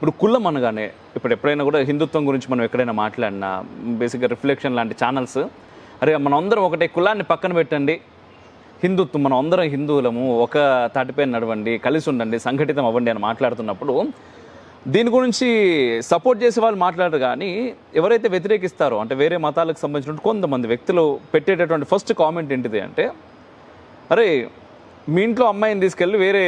ఇప్పుడు కులం అనగానే ఇప్పుడు ఎప్పుడైనా కూడా హిందుత్వం గురించి మనం ఎక్కడైనా మాట్లాడినా బేసిక్గా రిఫ్లెక్షన్ లాంటి ఛానల్స్ అరే మనం అందరం ఒకటే కులాన్ని పక్కన పెట్టండి, హిందుత్వం మనం అందరం హిందువులము, ఒక తాటిపైన నడవండి, కలిసి ఉండండి, సంఘటితం అవ్వండి అని మాట్లాడుతున్నప్పుడు దీని గురించి సపోర్ట్ చేసే వాళ్ళు మాట్లాడరు. కానీ ఎవరైతే వ్యతిరేకిస్తారో అంటే వేరే మతాలకు సంబంధించిన కొంతమంది వ్యక్తులు పెట్టేటటువంటి ఫస్ట్ కామెంట్ ఏంటిది అంటే, అరే మీ ఇంట్లో అమ్మాయిని తీసుకెళ్ళి వేరే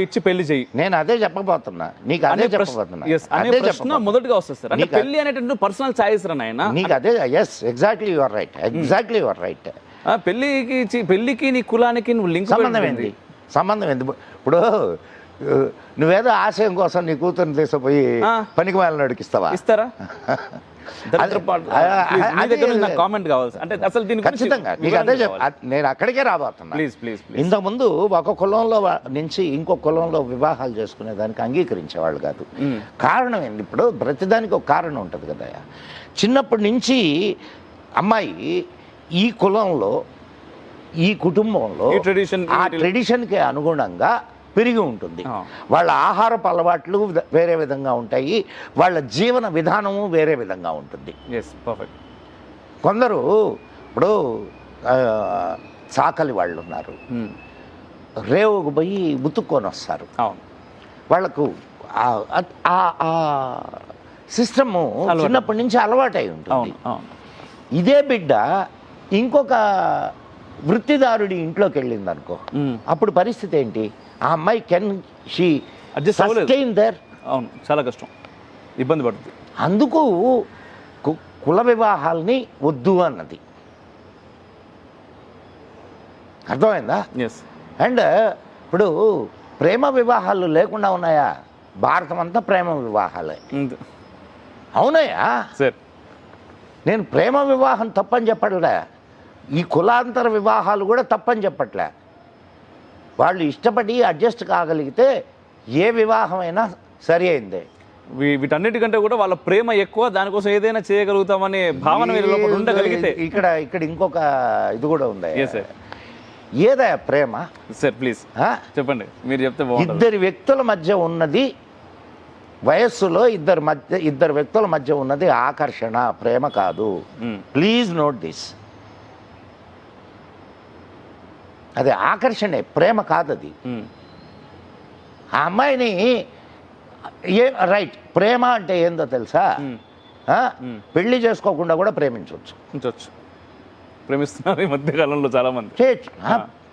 ఇచ్చి పెళ్లి చేయి. నేను అదే చెప్పబోతున్నా, నీకు అదే చెప్పబోతున్నా. అనే ప్రశ్న మొదటిగా వస్తుంది సార్. అంటే పెళ్లి అనేటువంటి పర్సనల్ చాయిస్ రా నాయన. నీకు అదే, yes exactly you're right, exactly you're right. పెళ్లికి నీ కులానికి నువ్వు లింక్ సంబంధం ఏంది? సంబంధం ఏంది? ఇప్పుడు నువ్వేదో ఆశయం కోసం నీ కూతురుని తీసుకుపోయి పనికి వాళ్ళని నడికిస్తావా? ఇస్తారా? కామెంట్ కావాలి అంటే అసలు దీని ఖచ్చితంగా నీకు అదే నేను అక్కడికే రాబోతున్నా. Please please. ఇంతకుముందు ఒక కులంలో నుంచి ఇంకో కులంలో వివాహాలు చేసుకునే దానికి అంగీకరించేవాళ్ళు కాదు. కారణం ఏంటి? ఇప్పుడు ప్రతిదానికి ఒక కారణం ఉంటుంది కదా. చిన్నప్పటి నుంచి అమ్మాయి ఈ కులంలో ఈ కుటుంబంలో ఆ ట్రెడిషన్కి అనుగుణంగా పెరిగి ఉంటుంది. వాళ్ళ ఆహారపు అలవాట్లు వేరే విధంగా ఉంటాయి, వాళ్ళ జీవన విధానము వేరే విధంగా ఉంటుంది. కొందరు ఇప్పుడు చాకలి వాళ్ళు ఉన్నారు, రేవుకు పోయి ఉతుక్కొని వస్తారు. వాళ్ళకు సిస్టము చిన్నప్పటి నుంచి అలవాటై ఉంటుంది. ఇదే బిడ్డ ఇంకొక వృత్తిదారుడి ఇంట్లోకి వెళ్ళింది అనుకో, అప్పుడు పరిస్థితి ఏంటి? ఆ అమ్మాయి కెన్ షీ సస్టైన్ దేర్? అవును, చాలా కష్టం, ఇబ్బంది పడుతుంది. అందుకు కుల వివాహాల్ని వద్దు అన్నది. అర్థమైందా? అండ్ ఇప్పుడు ప్రేమ వివాహాలు లేకుండా ఉన్నాయా? భారతం అంతా ప్రేమ వివాహాలే. అవునయ్యా, నేను ప్రేమ వివాహం తప్పని చెప్పట్లే, ఈ కులాంతర వివాహాలు కూడా తప్పని చెప్పట్లే. వాళ్ళు ఇష్టపడి అడ్జస్ట్ కాగలిగితే ఏ వివాహమైనా సరి అయిందే. వీటన్నిటికంటే కూడా వాళ్ళ ప్రేమ ఎక్కువ, దానికోసం ఏదైనా చేయగలుగుతామనే భావన ఉండగలిగితే. ఇక్కడ ఇంకొక ఇది కూడా ఉంది. ఏదా ప్రేమ? సార్ ప్లీజ్ చెప్పండి, మీరు చెప్తే. ఇద్దరు వ్యక్తుల మధ్య ఉన్నది, వయస్సులో ఇద్దరు వ్యక్తుల మధ్య ఉన్నది ఆకర్షణ, ప్రేమ కాదు. Please note this. అది ఆకర్షణే, ప్రేమ కాదు అది. ఆ అమ్మాయిని రైట్, ప్రేమ అంటే ఏందో తెలుసా? పెళ్లి చేసుకోకుండా కూడా ప్రేమించవచ్చు. ప్రేమిస్తున్నారు ఈ మధ్య కాలంలో చాలా మంది.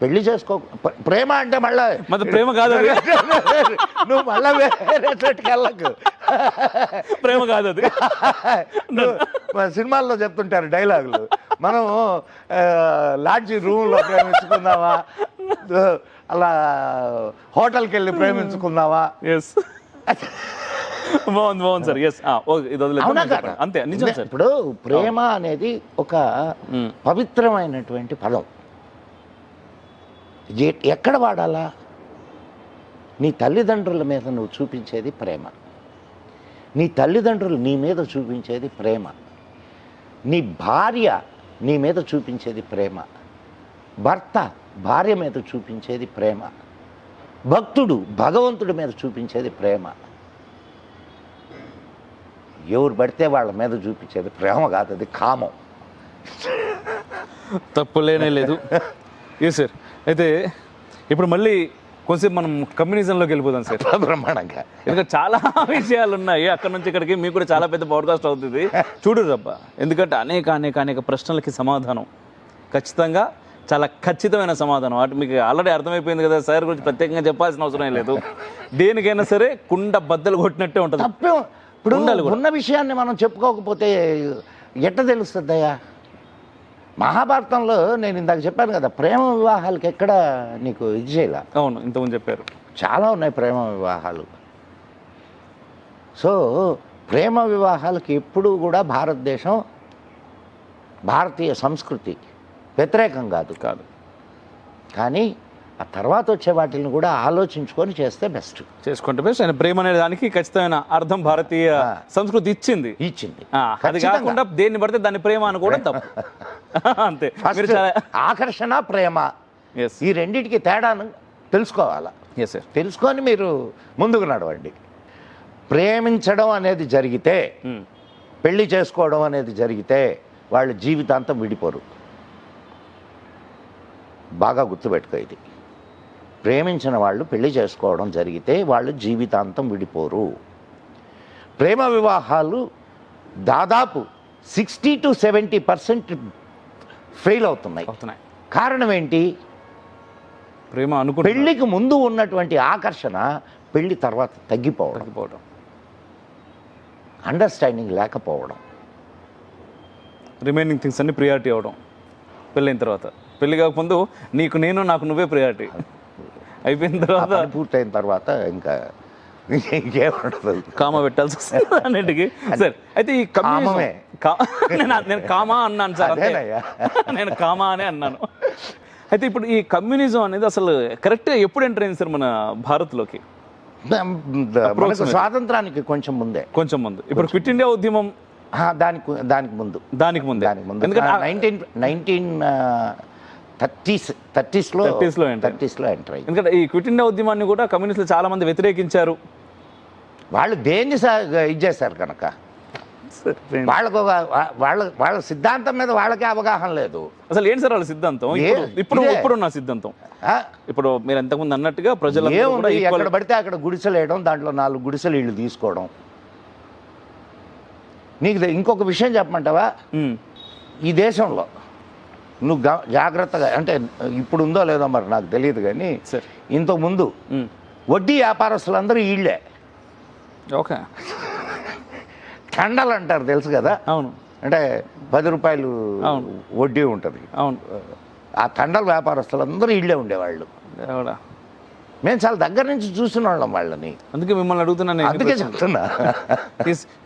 పెళ్లి చేసుకో, ప్రేమ అంటే మళ్ళా ప్రేమ కాదు, నువ్వు మళ్ళా వేరే చోటుకి వెళ్ళకు. ప్రేమ కాదు అది. సినిమాల్లో చెప్తుంటారు డైలాగులు, మనం లాడ్జి రూమ్లో ప్రేమించుకుందామా, అలా హోటల్కి వెళ్ళి ప్రేమించుకుందామా. బాగుంది సార్. అంతే నిజం సార్. ఇప్పుడు ప్రేమ అనేది ఒక పవిత్రమైనటువంటి పదం. ఎక్కడ వాడాలా? నీ తల్లిదండ్రుల మీద నువ్వు చూపించేది ప్రేమ, నీ తల్లిదండ్రులు నీ మీద చూపించేది ప్రేమ, నీ భార్య నీ మీద చూపించేది ప్రేమ, భర్త భార్య మీద చూపించేది ప్రేమ, భక్తుడు భగవంతుడి మీద చూపించేది ప్రేమ. ఎవరు పడితే వాళ్ళ మీద చూపించేది ప్రేమ కాదు, అది కామం. తప్పులేనే లేదు. సార్ అయితే ఇప్పుడు మళ్ళీ కొంచెం మనం కమ్యూనిజంలోకి వెళ్ళిపోదాం సార్. బ్రహ్మాండంగా, ఇంకా చాలా విషయాలు ఉన్నాయి. అక్కడ నుంచి ఇక్కడికి మీకు కూడా చాలా పెద్ద పాడ్కాస్ట్ అవుతుంది, చూడురబ్బా. ఎందుకంటే అనేక ప్రశ్నలకి సమాధానం ఖచ్చితంగా, చాలా ఖచ్చితమైన సమాధానం. వాటి మీకు ఆల్రెడీ అర్థమైపోయింది కదా, సార్ గురించి ప్రత్యేకంగా చెప్పాల్సిన అవసరం లేదు. దేనికైనా సరే కుండ బద్దలు కొట్టినట్టే ఉంటుంది. ఇప్పుడు ఉన్న విషయాన్ని మనం చెప్పుకోకపోతే ఎట్ట తెలుస్తుందయ్యా? మహాభారతంలో నేను ఇందాక చెప్పాను కదా, ప్రేమ వివాహాలకి ఎక్కడ నీకు ఇది చేయాల. అవును, ఇంతకుముందు చెప్పారు, చాలా ఉన్నాయి ప్రేమ వివాహాలు. సో ప్రేమ వివాహాలకి ఎప్పుడూ కూడా భారతదేశం, భారతీయ సంస్కృతి వ్యతిరేకం కాదు. కానీ ఆ తర్వాత వచ్చే వాటిని కూడా ఆలోచించుకొని చేస్తే బెస్ట్, చేసుకుంటే బెస్ట్. ఆయన ప్రేమ అనే దానికి ఖచ్చితమైన అర్థం భారతీయ సంస్కృతి ఇచ్చింది. అది కాకుండా దేన్ని పడితే దాన్ని ప్రేమ అనుకోవడం తప్పు. అంతే. ఆకర్షణ, ప్రేమ, ఈ రెండింటికి తేడాను తెలుసుకోవాలా. తెలుసుకొని మీరు ముందుకు నడవండి. ప్రేమించడం అనేది జరిగితే, ఉమ్. పెళ్లి చేసుకోవడం అనేది జరిగితే వాళ్ళు జీవితాంతం విడిపోరు. బాగా గుర్తుపెట్టుకో ఇది. ప్రేమించిన వాళ్ళు పెళ్లి చేసుకోవడం జరిగితే వాళ్ళు జీవితాంతం విడిపోరు. ప్రేమ వివాహాలు దాదాపు 60 to 70% ఫెయిల్ అవుతున్నాయి. కారణం ఏంటి? ప్రేమ అనుకుంటే పెళ్లికి ముందు ఉన్నటువంటి ఆకర్షణ పెళ్లి తర్వాత తగ్గిపోవడం, అండర్స్టాండింగ్ లేకపోవడం, రిమైనింగ్ థింగ్స్ అన్ని ప్రియారిటీ అవడం. పెళ్ళైన తర్వాత, పెళ్లి కాకముందు నీకు నేను, నాకు నువ్వే ప్రియారిటీ. అయిపోయిన తర్వాత, పూర్తయిన తర్వాత ఇంకా ఇంకేముండదు, కామా పెట్టాల్సి వస్తుంది అన్నిటికీ. సరే, అయితే ఈ కామమే. నేను కామా అన్నాను సార్, నేను కామా అనే అన్నాను. అయితే ఇప్పుడు ఈ కమ్యూనిజం అనేది అసలు కరెక్ట్గా ఎప్పుడు ఎంటర్ అయింది సార్ మన భారత్లోకి? మనకు స్వాతంత్రానికి కొంచెం ముందు. ఇప్పుడు క్విట్ ఇండియా ఉద్యమం దానికి ముందు ఎందుకంటే 1930s లో ఎంటర్ అయ్యింది. ఎందుకంటే ఈ క్విట్ ఇండియా ఉద్యమాన్ని కూడా కమ్యూనిస్టులు చాలా మంది వ్యతిరేకించారు. వాళ్ళు దేన్ని ఇది చేశారు కనుక వాళ్ళకు వాళ్ళ సిద్ధాంతం మీద వాళ్ళకే అవగాహన లేదు. అసలు ఏంటి సార్ వాళ్ళ సిద్ధాంతం? ఇప్పుడున్న సిద్ధాంతం, ఇప్పుడు మీరు ఎంతకుముందు అన్నట్టుగా ప్రజలు ఎక్కడ పడితే అక్కడ గుడిసెలు వేయడం, దాంట్లో 4 గుడిసెలు ఇళ్ళు తీసుకోవడం. నీకు ఇంకొక విషయం చెప్పమంటావా? ఈ దేశంలో నువ్వు జాగ్రత్తగా, అంటే ఇప్పుడు ఉందో లేదో మరి నాకు తెలియదు, కానీ ఇంతకుముందు వడ్డీ వ్యాపారస్తులందరూ వీళ్ళే. ఓకే, తండలు అంటారు, తెలుసు కదా? అవును. అంటే 10 రూపాయలు వడ్డీ ఉంటుంది. అవును. ఆ తండల వ్యాపారస్తులందరూ వీళ్ళే ఉండేవాళ్ళు. మేము చాలా దగ్గర నుంచి చూసిన వాళ్ళం వాళ్ళని. అందుకే మిమ్మల్ని అడుగుతున్నాను. అందుకే చెప్తున్నా.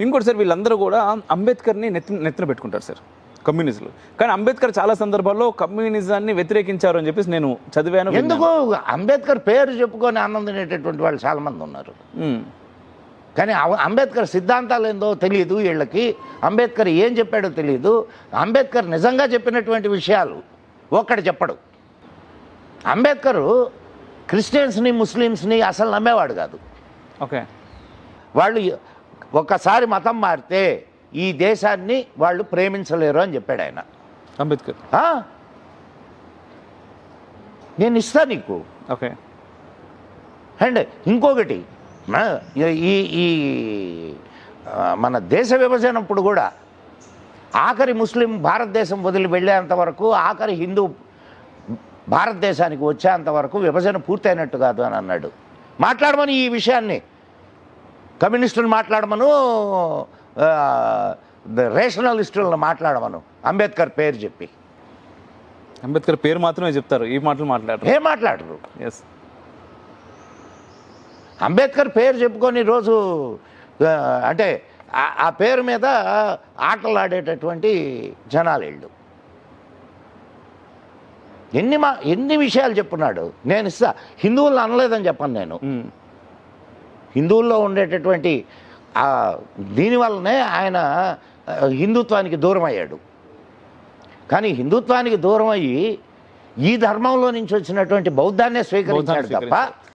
ఇంకోటి సార్, వీళ్ళందరూ కూడా అంబేద్కర్ని నెత్తిన పెట్టుకుంటారు సార్, కమ్యూనిస్టులు. కానీ అంబేద్కర్ చాలా సందర్భాల్లో కమ్యూనిజాన్ని వ్యతిరేకించారు అని చెప్పేసి నేను చదివాను. ఎందుకు? అంబేద్కర్ పేరు చెప్పుకొని ఆనందించేటటువంటి వాళ్ళు చాలా మంది ఉన్నారు. కానీ అంబేద్కర్ సిద్ధాంతాలు ఏందో తెలియదు వీళ్ళకి. అంబేద్కర్ ఏం చెప్పాడో తెలియదు. అంబేద్కర్ నిజంగా చెప్పినటువంటి విషయాలు ఒక్కటి చెప్పడు. అంబేద్కరు క్రిస్టియన్స్ని, ముస్లిమ్స్ని అసలు నమ్మేవాడు కాదు. ఓకే, వాళ్ళు ఒక్కసారి మతం మారితే ఈ దేశాన్ని వాళ్ళు ప్రేమించలేరు అని చెప్పాడు ఆయన, అంబేద్కర్. నేను ఇస్తా నీకు. ఓకే. అండ్ ఇంకొకటి, ఈ మన దేశ విభజనప్పుడు కూడా ఆఖరి ముస్లిం భారతదేశం వదిలి వెళ్ళేంత వరకు, ఆఖరి హిందూ భారతదేశానికి వచ్చేంత వరకు విభజన పూర్తయినట్టు కాదు అని అన్నాడు. మాట్లాడమని ఈ విషయాన్ని కమ్యూనిస్టులు మాట్లాడమను, రేషనలిస్టులను మాట్లాడమను, అంబేద్కర్ పేరు చెప్పి. అంబేద్కర్ పేరు మాత్రమే చెప్తారు, ఈ మాటలు మాట్లాడరు. ఎస్, అంబేద్కర్ పేరు చెప్పుకొని రోజు అంటే ఆ పేరు మీద ఆటలాడేటటువంటి జనాలు వీళ్ళు. ఎన్ని విషయాలు చెప్పున్నాడు. నేను ఇస్తా, హిందువులను అనలేదని చెప్పను నేను. హిందువుల్లో ఉండేటటువంటి దీనివల్లనే ఆయన హిందుత్వానికి దూరం అయ్యాడు. కానీ హిందుత్వానికి దూరం అయ్యి ఈ ధర్మంలో నుంచి వచ్చినటువంటి బౌద్ధాన్నే స్వీకరించాడు తప్ప